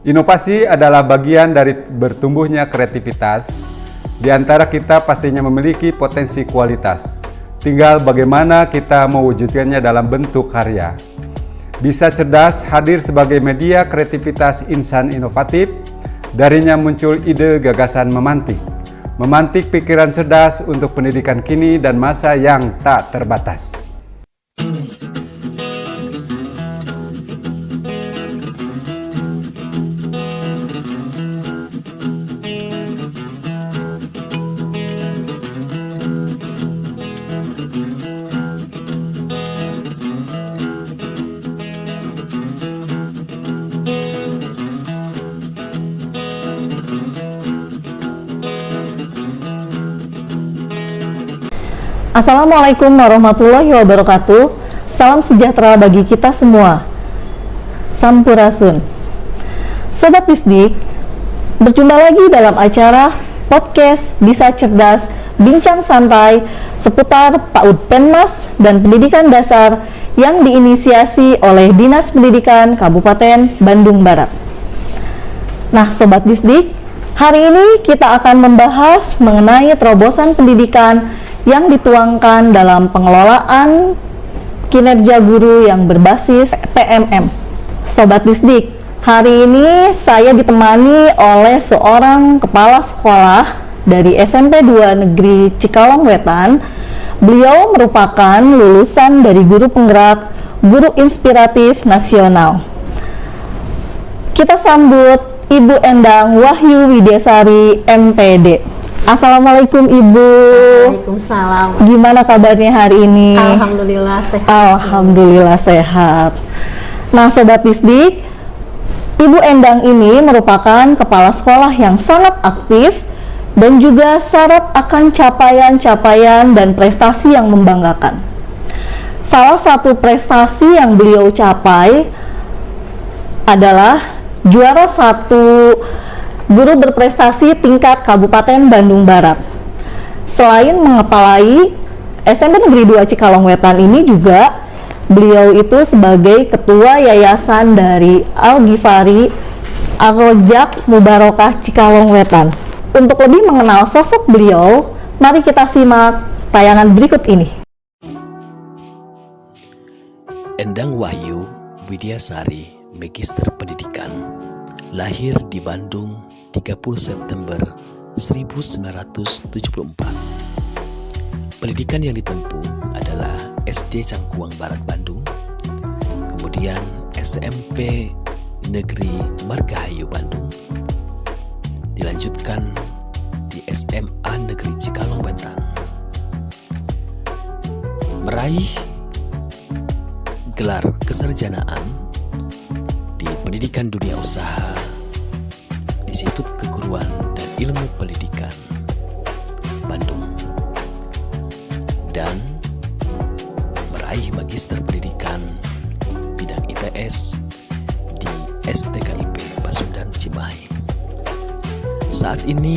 Inovasi adalah bagian dari bertumbuhnya kreativitas. Di antara kita pastinya memiliki potensi kualitas. Tinggal bagaimana kita mewujudkannya dalam bentuk karya. Bisa cerdas hadir sebagai media kreativitas insan inovatif. Darinya muncul ide gagasan memantik. Memantik pikiran cerdas untuk pendidikan kini dan masa yang tak terbatas. Assalamualaikum warahmatullahi wabarakatuh. Salam sejahtera bagi kita semua. Sampurasun. Sobat Bisdik, berjumpa lagi dalam acara podcast Bisa Cerdas, Bincang Santai seputar PAUD Penmas dan Pendidikan Dasar yang diinisiasi oleh Dinas Pendidikan Kabupaten Bandung Barat. Nah, Sobat Bisdik, hari ini kita akan membahas mengenai terobosan pendidikan yang dituangkan dalam pengelolaan kinerja guru yang berbasis PMM. Sobat Disdik, hari ini saya ditemani oleh seorang kepala sekolah dari SMP 2 Negeri Cikalong Wetan. Beliau merupakan lulusan dari Guru Penggerak Guru Inspiratif Nasional. Kita sambut Ibu Endang Wahyu Widyasari, MPD. Assalamualaikum Ibu. Waalaikumsalam. Gimana kabarnya hari ini? Alhamdulillah sehat. Alhamdulillah sehat. Nah, Sobat Disdik, Ibu Endang ini merupakan kepala sekolah yang sangat aktif dan juga syarat akan capaian-capaian dan prestasi yang membanggakan. Salah satu prestasi yang beliau capai adalah juara 1 guru berprestasi tingkat Kabupaten Bandung Barat. Selain mengepalai SMP Negeri 2 Cikalong Wetan ini juga, beliau itu sebagai ketua yayasan dari Al-Ghifari Ar-Rozak Mubarokah Cikalong Wetan. Untuk lebih mengenal sosok beliau, mari kita simak tayangan berikut ini. Endang Wahyu Widyasari, Magister Pendidikan, lahir di Bandung 30 September 1974. Pendidikan yang ditempuh adalah SD Cangkuang Barat Bandung, kemudian SMP Negeri Margahayu Bandung, dilanjutkan di SMA Negeri Cikalong Wetan. Meraih gelar kesarjanaan di Pendidikan Dunia Usaha, Institut Keguruan dan Ilmu Pendidikan Bandung, dan meraih Magister Pendidikan bidang IPS di STKIP Pasundan Cimahi. Saat ini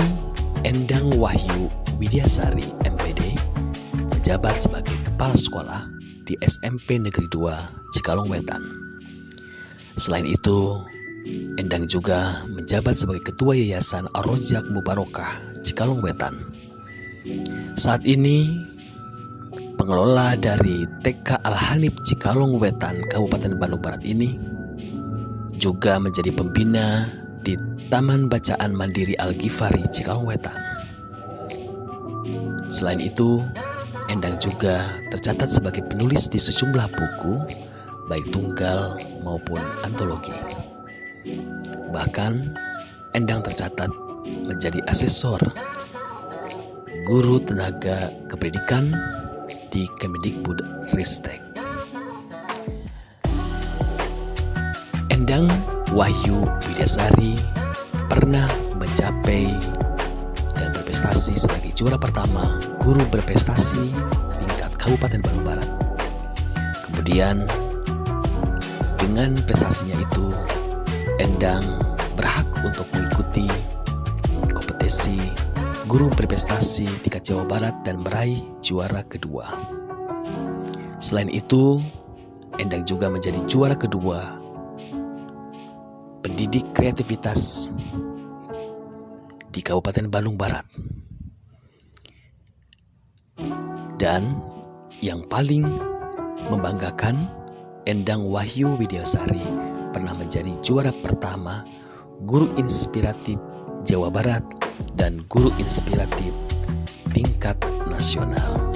Endang Wahyu Widyasari, MPD, menjabat sebagai kepala sekolah di SMP Negeri 2 Cikalong Wetan. Selain itu, Endang juga menjabat sebagai Ketua Yayasan Ar-Rozak Mubarokah Cikalong Wetan. Saat ini, pengelola dari TK Al-Hanif Cikalong Wetan Kabupaten Bandung Barat ini juga menjadi pembina di Taman Bacaan Mandiri Al-Ghifari Cikalong Wetan. Selain itu, Endang juga tercatat sebagai penulis di sejumlah buku, baik tunggal maupun antologi. Bahkan, Endang tercatat menjadi asesor guru tenaga kependidikan di Kemendikbudristek. Endang Wahyu Widyasari pernah mencapai dan berprestasi sebagai juara pertama guru berprestasi tingkat Kabupaten Bandung Barat. Kemudian, dengan prestasinya itu, Endang berhak untuk mengikuti kompetisi guru berprestasi tingkat Jawa Barat dan meraih juara kedua. Selain itu, Endang juga menjadi juara kedua pendidik kreativitas di Kabupaten Bandung Barat. Dan yang paling membanggakan, Endang Wahyu Widyasari pernah menjadi juara pertama Guru Inspiratif Jawa Barat dan Guru Inspiratif tingkat nasional.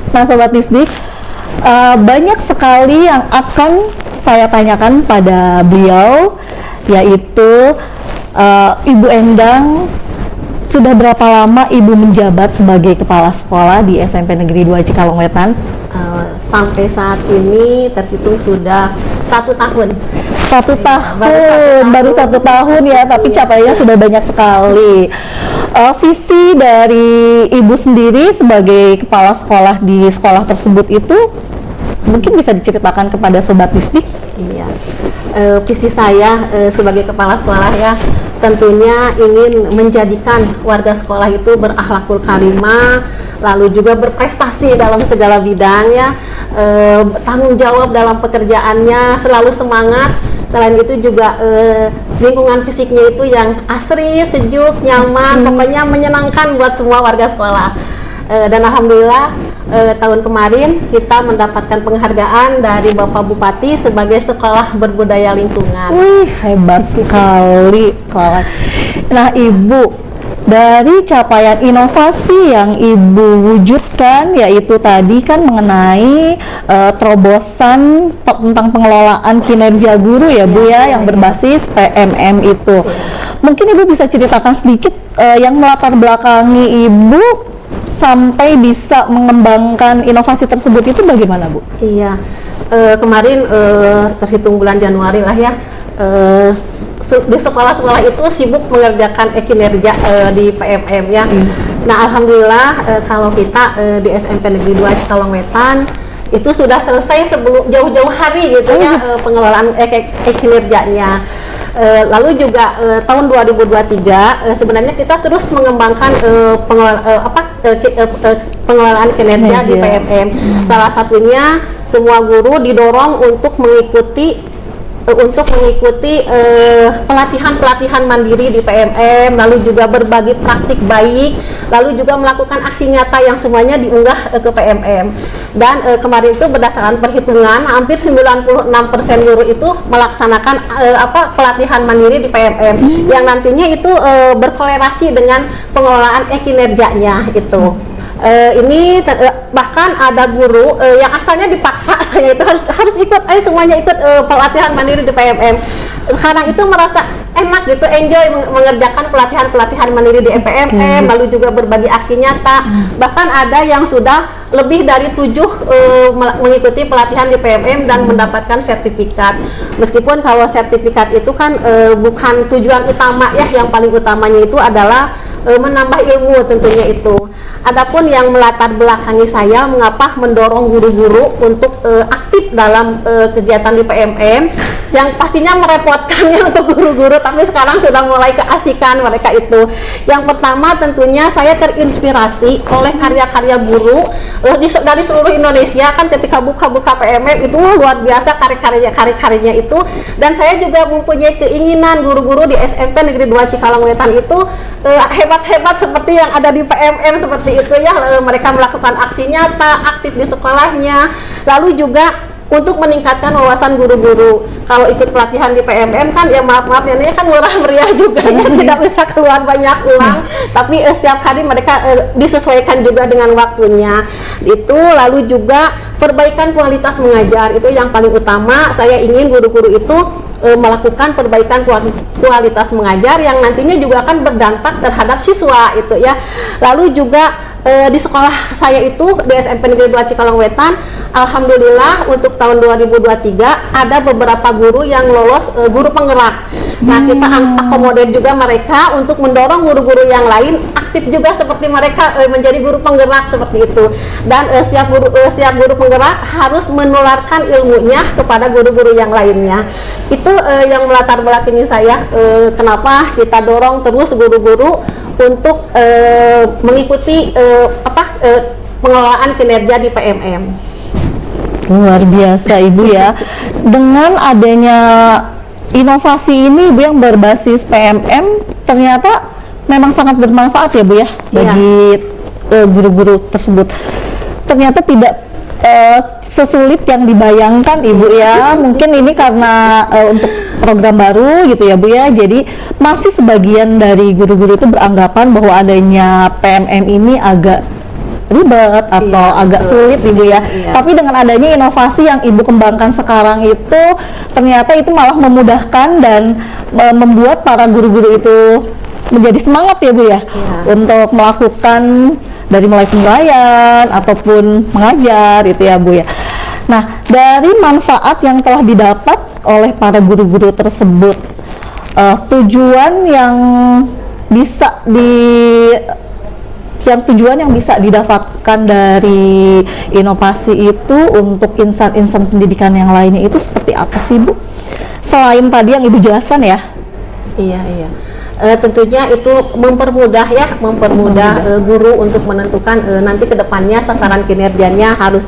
Nah Sobat Disdik, banyak sekali yang akan saya tanyakan pada beliau, yaitu Ibu Endang, sudah berapa lama Ibu menjabat sebagai kepala sekolah di SMP Negeri 2 Cikalongwetan? Sampai saat ini terhitung sudah 1 tahun. Baru satu tahun ya, tapi capaiannya sudah banyak sekali. Visi dari Ibu sendiri sebagai kepala sekolah di sekolah tersebut itu mungkin bisa diceritakan kepada Sobat Disdik? Iya. Visi saya sebagai kepala sekolah ya, tentunya ingin menjadikan warga sekolah itu berakhlakul karimah, lalu juga berprestasi dalam segala bidang ya, tanggung jawab dalam pekerjaannya, selalu semangat. Selain itu juga lingkungan fisiknya itu yang asri, sejuk, nyaman, pokoknya menyenangkan buat semua warga sekolah. Dan alhamdulillah tahun kemarin kita mendapatkan penghargaan dari Bapak Bupati sebagai sekolah berbudaya lingkungan. Wih, hebat sekali sekolah. Nah Ibu, dari capaian inovasi yang Ibu wujudkan, yaitu tadi kan mengenai terobosan tentang pengelolaan kinerja guru ya Bu ya, yang berbasis PMM itu. Mungkin Ibu bisa ceritakan sedikit yang melatar belakangi Ibu sampai bisa mengembangkan inovasi tersebut itu bagaimana Bu? Iya, kemarin terhitung bulan Januari lah ya, di sekolah-sekolah itu sibuk mengerjakan kinerja di PMM ya. Nah alhamdulillah kalau kita di SMP Negeri 2 Cikalongwetan itu sudah selesai sebelum jauh-jauh hari gitu ya, pengelolaan kinerjanya. Lalu juga tahun 2023 sebenarnya kita terus mengembangkan pengelolaan kinerja di PMM. Salah satunya semua guru didorong untuk mengikuti pelatihan mandiri di PMM, lalu juga berbagi praktik baik, lalu juga melakukan aksi nyata yang semuanya diunggah ke PMM. Dan kemarin itu berdasarkan perhitungan hampir 96% guru itu melaksanakan pelatihan mandiri di PMM yang nantinya itu berkorelasi dengan pengelolaan kinerjanya itu. Ini bahkan ada guru yang asalnya dipaksa saya itu harus ikut, semuanya ikut pelatihan mandiri di PMM. Sekarang itu merasa enak gitu, enjoy mengerjakan pelatihan mandiri di PMM, lalu juga berbagi aksi nyata. Bahkan ada yang sudah lebih dari 7 mengikuti pelatihan di PMM dan mendapatkan sertifikat. Meskipun kalau sertifikat itu kan bukan tujuan utama ya, yang paling utamanya itu adalah menambah ilmu tentunya itu. Adapun yang melatar belakangi saya mengapa mendorong guru-guru untuk aktif dalam kegiatan di PMM, yang pastinya merepotkan ya untuk guru-guru, tapi sekarang sudah mulai keasikan mereka itu. Yang pertama tentunya saya terinspirasi oleh karya-karya guru dari seluruh Indonesia kan, ketika buka-buka PMM itu luar biasa karya-karyanya itu. Dan saya juga mempunyai keinginan guru-guru di SMP Negeri 2 Cikalongwetan itu hebat-hebat seperti yang ada di PMM seperti itu ya. Lalu mereka melakukan aksi nyata, aktif di sekolahnya, lalu juga untuk meningkatkan wawasan guru-guru. Kalau ikut pelatihan di PMM kan ya maaf ya, ini kan murah meriah juga ya, tidak bisa keluar banyak uang, tapi setiap hari mereka disesuaikan juga dengan waktunya itu. Lalu juga perbaikan kualitas mengajar, itu yang paling utama. Saya ingin guru-guru itu melakukan perbaikan kualitas mengajar yang nantinya juga akan berdampak terhadap siswa itu ya. Lalu juga di sekolah saya itu di SMP Negeri 2 Cikalongwetan, alhamdulillah untuk tahun 2023 ada beberapa guru yang lolos guru penggerak. Nah, kita akomodir juga mereka untuk mendorong guru-guru yang lain aktif juga seperti mereka menjadi guru penggerak seperti itu. Dan setiap guru penggerak harus menularkan ilmunya kepada guru-guru yang lainnya. Itu yang melatar belakangi saya kenapa kita dorong terus guru-guru untuk mengikuti pengelolaan kinerja di PMM. Luar biasa Ibu ya. Dengan adanya inovasi ini Bu yang berbasis PMM ternyata memang sangat bermanfaat ya Bu ya bagi guru-guru tersebut. Ternyata tidak sesulit yang dibayangkan Ibu ya. Mungkin ini karena untuk program baru gitu ya Bu ya. Jadi masih sebagian dari guru-guru itu beranggapan bahwa adanya PMM ini agak ribet atau agak sulit Ibu ya. Tapi dengan adanya inovasi yang Ibu kembangkan sekarang itu ternyata itu malah memudahkan dan membuat para guru-guru itu menjadi semangat ya Bu ya untuk melakukan dari mulai penilaian ataupun mengajar itu ya Bu ya. Nah, dari manfaat yang telah didapat oleh para guru-guru tersebut, tujuan yang bisa didapatkan dari inovasi itu untuk insan-insan pendidikan yang lainnya itu seperti apa sih Bu? Selain tadi yang Ibu jelaskan ya. Iya. Tentunya itu mempermudah guru untuk menentukan nanti kedepannya sasaran kinerjanya harus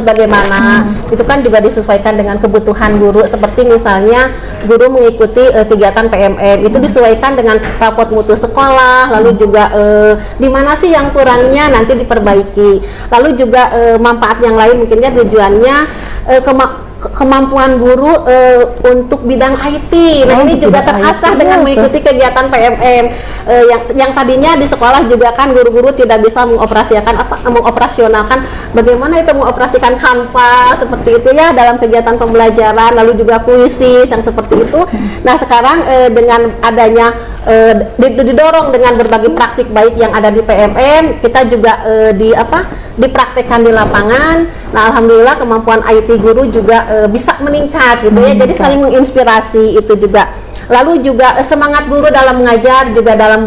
bagaimana. Itu kan juga disesuaikan dengan kebutuhan guru. Seperti misalnya guru mengikuti kegiatan PMM itu disesuaikan dengan rapot mutu sekolah, lalu juga di mana sih yang kurangnya nanti diperbaiki. Lalu juga manfaat yang lain mungkinnya tujuannya kemampuan guru untuk bidang IT. Nah, ini juga terasah dengan mengikuti kegiatan PMM yang tadinya di sekolah juga kan guru-guru tidak bisa mengoperasionalkan bagaimana itu mengoperasikan Canva seperti itu ya dalam kegiatan pembelajaran, lalu juga kuisis yang seperti itu. Nah, sekarang dengan adanya didorong dengan berbagai praktik baik yang ada di PMM, kita juga dipraktekkan di lapangan. Nah, alhamdulillah kemampuan IT guru juga bisa meningkat gitu ya. Jadi saling menginspirasi itu juga. Lalu juga semangat guru dalam mengajar juga dalam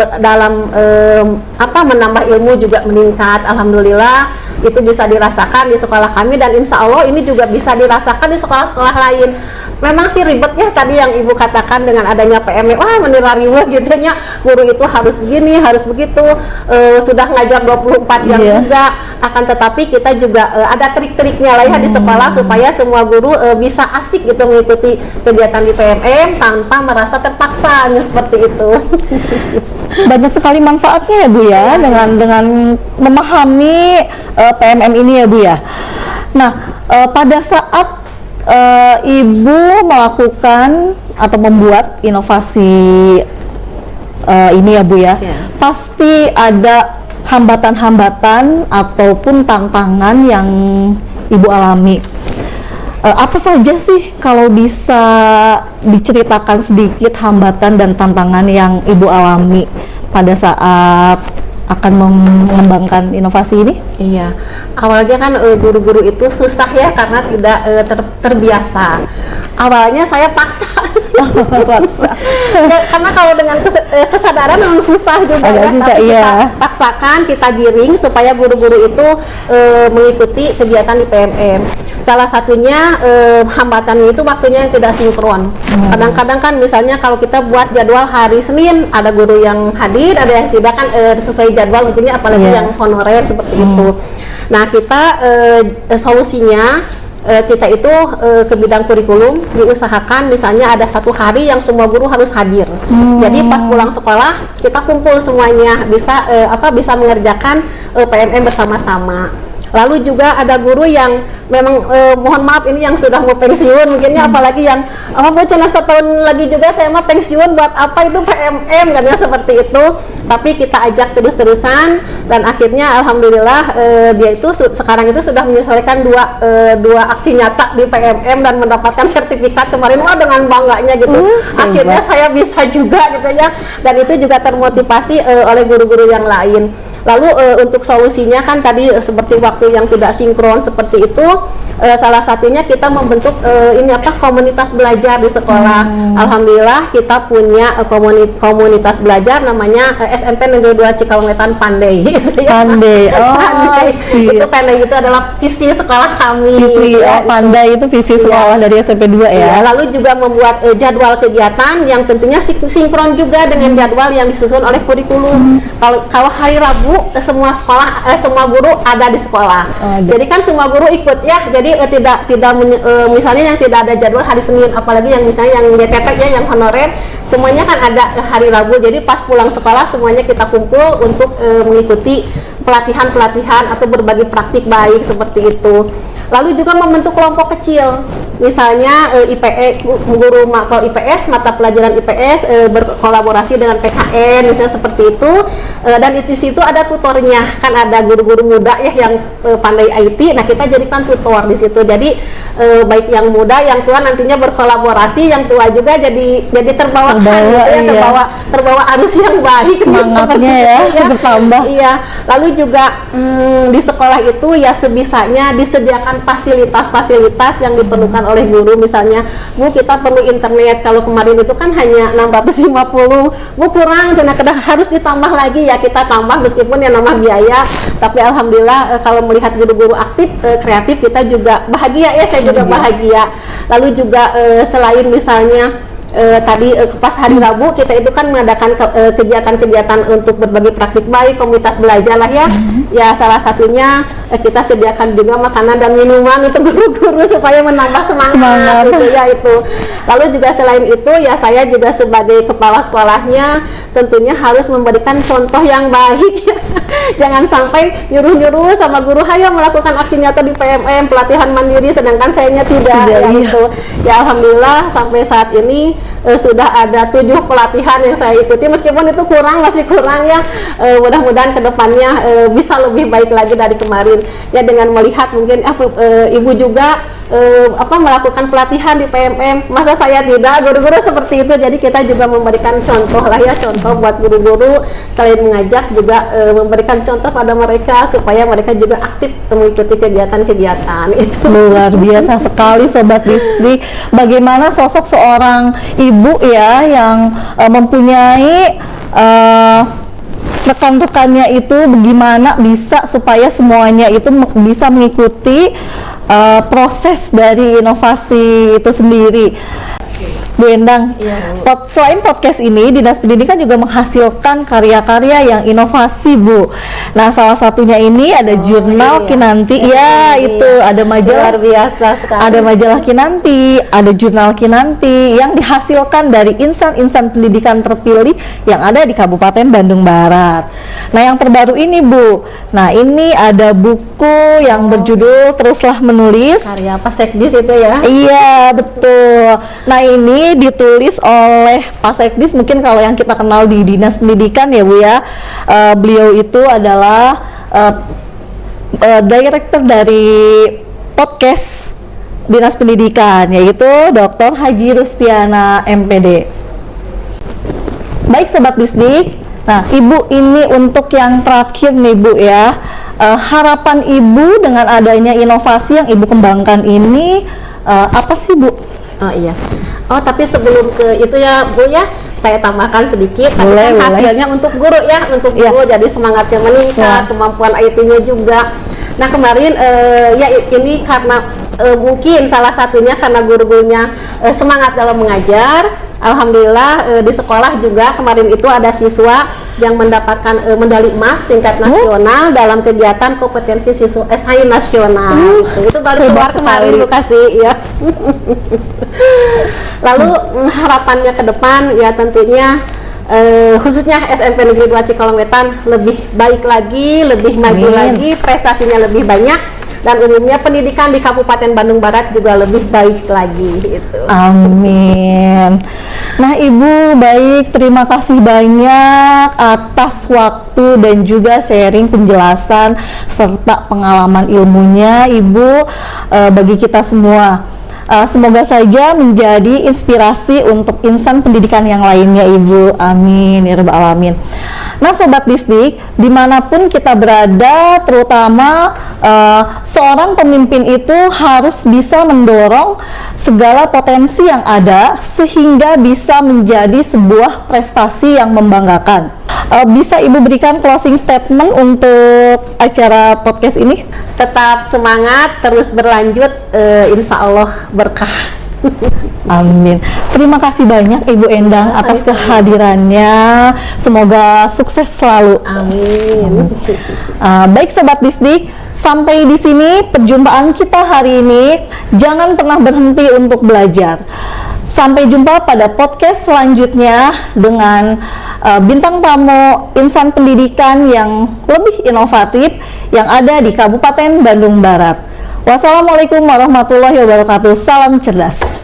menambah ilmu juga meningkat. Alhamdulillah itu bisa dirasakan di sekolah kami dan insya Allah ini juga bisa dirasakan di sekolah-sekolah lain. Memang sih ribet ya tadi yang Ibu katakan dengan adanya PMM, menira riweuh gitu nya, guru itu harus begini, harus begitu, sudah ngajar 24 jam juga, akan tetapi kita juga ada trik-triknya lah ya di sekolah supaya semua guru bisa asik gitu mengikuti kegiatan di PMM tanpa merasa terpaksa seperti itu. Banyak sekali manfaatnya ya Bu ya dengan memahami PMM ini ya Bu ya. Nah, pada saat Ibu melakukan atau membuat inovasi ini ya Bu ya, pasti ada hambatan-hambatan ataupun tantangan yang Ibu alami. Apa saja sih kalau bisa diceritakan sedikit hambatan dan tantangan yang Ibu alami pada saat akan mengembangkan inovasi ini? Iya, awalnya kan guru-guru itu susah ya karena tidak terbiasa. Awalnya saya paksa. Karena kalau dengan kesadaran memang susah juga ya, susah, tapi kita paksakan, kita giring supaya guru-guru itu mengikuti kegiatan di PMM. Salah satunya hambatannya itu waktunya yang tidak sinkron. Kadang-kadang kan misalnya kalau kita buat jadwal hari Senin, ada guru yang hadir, ada yang tidak kan sesuai jadwal tentunya, apalagi yang honorer seperti itu. Nah, kita solusinya kita itu ke bidang kurikulum diusahakan misalnya ada satu hari yang semua guru harus hadir. Jadi pas pulang sekolah kita kumpul semuanya, bisa mengerjakan PMM bersama-sama. Lalu juga ada guru yang memang mohon maaf ini yang sudah mau pensiun mungkinnya, apalagi yang cuma setahun lagi juga saya mau pensiun, buat apa itu PMM katanya seperti itu. Tapi kita ajak terus-terusan dan akhirnya alhamdulillah dia itu sekarang itu sudah menyelesaikan dua aksi nyata di PMM dan mendapatkan sertifikat kemarin. Wah, dengan bangganya gitu. Akhirnya saya bisa juga gitu ya, dan itu juga termotivasi oleh guru-guru yang lain. Lalu untuk solusinya kan tadi seperti waktu yang tidak sinkron seperti itu, salah satunya kita membentuk komunitas belajar di sekolah. Alhamdulillah kita punya komunitas belajar namanya SMP Negeri 2 Cikalongwetan Pandai. gitu ya. Pandai. Oh, Pandai. iya. Itu Pandai itu adalah visi sekolah kami. Visi ya. Pandai itu visi sekolah dari SMP 2 Ya, ya. lalu juga membuat jadwal kegiatan yang tentunya sinkron juga dengan jadwal yang disusun oleh kurikulum. Kalau hari Rabu semua sekolah semua guru ada di sekolah. Oh, jadi kan semua guru ikut ya. Jadi misalnya yang tidak ada jadwal hari Senin, apalagi yang misalnya yang DTT ya, yang honorer, semuanya kan ada hari Rabu. Jadi pas pulang sekolah semuanya kita kumpul untuk mengikuti pelatihan-pelatihan atau berbagi praktik baik seperti itu. Lalu juga membentuk kelompok kecil, misalnya guru kalau IPS, mata pelajaran IPS berkolaborasi dengan PKN misalnya seperti itu, dan di situ ada tutornya, kan ada guru-guru muda ya yang pandai IT. Nah, kita jadikan tutor di situ. Jadi baik yang muda, yang tua nantinya berkolaborasi, yang tua juga jadi terbawakan gitu ya, terbawa arus yang baik, semangatnya ya bertambah. Iya. Lalu juga di sekolah itu ya sebisanya disediakan fasilitas-fasilitas yang diperlukan oleh guru. Misalnya, Bu, kita perlu internet. Kalau kemarin itu kan hanya 650, Bu kurang, harus ditambah lagi ya, kita tambah meskipun yang nama biaya. Tapi alhamdulillah kalau melihat guru-guru aktif, kreatif, kita juga bahagia ya, saya juga bahagia. Lalu juga selain misalnya tadi pas hari Rabu kita itu kan mengadakan kegiatan-kegiatan untuk berbagi praktik baik, komunitas belajar lah ya. Ya salah satunya kita sediakan juga makanan dan minuman untuk guru-guru supaya menambah semangat gitu ya itu. Lalu juga selain itu ya saya juga sebagai kepala sekolahnya tentunya harus memberikan contoh yang baik ya. Jangan sampai nyuruh-nyuruh sama guru, hayo melakukan aksi nyata di PMM, pelatihan mandiri, sedangkan sayanya tidak ya gitu. Ya alhamdulillah sampai saat ini sudah ada 7 pelatihan yang saya ikuti, meskipun itu masih kurang ya. Mudah-mudahan kedepannya bisa lebih baik lagi dari kemarin ya, dengan melihat mungkin ibu juga melakukan pelatihan di PMM, masa saya tidak, guru-guru seperti itu. Jadi kita juga memberikan contoh lah ya, contoh buat guru-guru, selain mengajak juga memberikan contoh pada mereka supaya mereka juga aktif mengikuti kegiatan-kegiatan itu. Luar biasa sekali Sobat Distrik, bagaimana sosok seorang ibu ya yang mempunyai rekan-rekannya itu bagaimana bisa supaya semuanya itu bisa mengikuti proses dari inovasi itu sendiri. Bu Endang, selain podcast ini, Dinas Pendidikan juga menghasilkan karya-karya yang inovasi, Bu. Nah, salah satunya ini ada jurnal Kinanti, ya itu ada majalah, luar biasa sekali. Ada majalah Kinanti, ada jurnal Kinanti yang dihasilkan dari insan-insan pendidikan terpilih yang ada di Kabupaten Bandung Barat. Nah, yang terbaru ini, Bu, nah ini ada buku yang berjudul Teruslah Menulis. Karya Pak Sekdis itu ya? Iya, betul. Nah, ini ditulis oleh Pak Sekdis, mungkin kalau yang kita kenal di Dinas Pendidikan ya Bu ya, beliau itu adalah director dari podcast Dinas Pendidikan, yaitu Dr. Haji Rustiana MPD. Baik Sobat Distrik, nah Ibu ini untuk yang terakhir nih Bu ya, harapan Ibu dengan adanya inovasi yang Ibu kembangkan ini apa sih Bu? Oh iya. Oh tapi sebelum ke itu ya Bu ya, saya tambahkan sedikit. Boleh, kan hasilnya untuk guru ya, untuk guru jadi semangatnya meningkat, kemampuan IT-nya juga. Nah kemarin ya ini karena mungkin salah satunya karena guru-gurunya semangat dalam mengajar. Alhamdulillah di sekolah juga kemarin itu ada siswa yang mendapatkan medali emas tingkat nasional dalam kegiatan kompetensi siswa SAI nasional. Itu baru keluar kemarin Bu kasih ya. Lalu harapannya ke depan ya tentunya khususnya SMP Negeri 2 Cikalongwetan lebih baik lagi, lebih maju lagi, prestasinya lebih banyak, dan umumnya pendidikan di Kabupaten Bandung Barat juga lebih baik lagi gitu. Amin. Nah Ibu, baik, terima kasih banyak atas waktu dan juga sharing penjelasan serta pengalaman ilmunya Ibu bagi kita semua. Semoga saja menjadi inspirasi untuk insan pendidikan yang lainnya Ibu. Amin ya rabbal alamin. Nah Sobat Distrik, dimanapun kita berada, terutama seorang pemimpin itu harus bisa mendorong segala potensi yang ada sehingga bisa menjadi sebuah prestasi yang membanggakan. Bisa Ibu berikan closing statement untuk acara podcast ini? Tetap semangat, terus berlanjut, insya Allah berkah. Amin. Terima kasih banyak Ibu Endang atas kehadirannya. Semoga sukses selalu. Amin. Baik Sobat Disdik, sampai di sini perjumpaan kita hari ini. Jangan pernah berhenti untuk belajar. Sampai jumpa pada podcast selanjutnya dengan bintang tamu insan pendidikan yang lebih inovatif yang ada di Kabupaten Bandung Barat. Wassalamualaikum warahmatullahi wabarakatuh. Salam cerdas.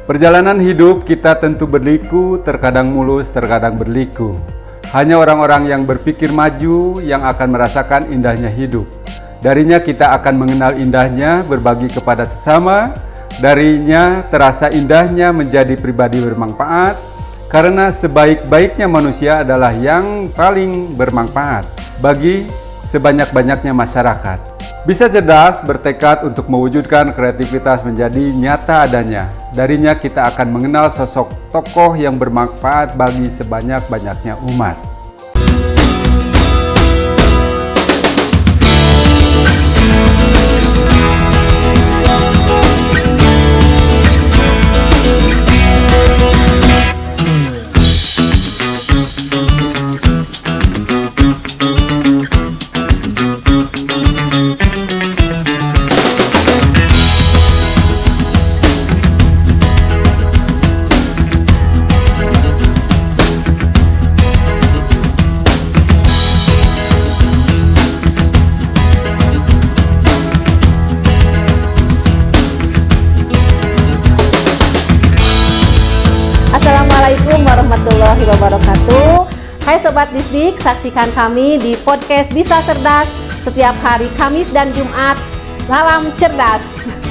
Perjalanan hidup kita tentu berliku, terkadang mulus, terkadang berliku. Hanya orang-orang yang berpikir maju yang akan merasakan indahnya hidup. Darinya kita akan mengenal indahnya berbagi kepada sesama. Darinya terasa indahnya menjadi pribadi bermanfaat. Karena sebaik-baiknya manusia adalah yang paling bermanfaat bagi sebanyak-banyaknya masyarakat. Bisa cerdas, bertekad untuk mewujudkan kreativitas menjadi nyata adanya. Darinya kita akan mengenal sosok tokoh yang bermanfaat bagi sebanyak-banyaknya umat. Assalamualaikum warahmatullahi wabarakatuh. Hai Sobat Disdik, saksikan kami di podcast Bisa Cerdas setiap hari Kamis dan Jumat. Salam cerdas.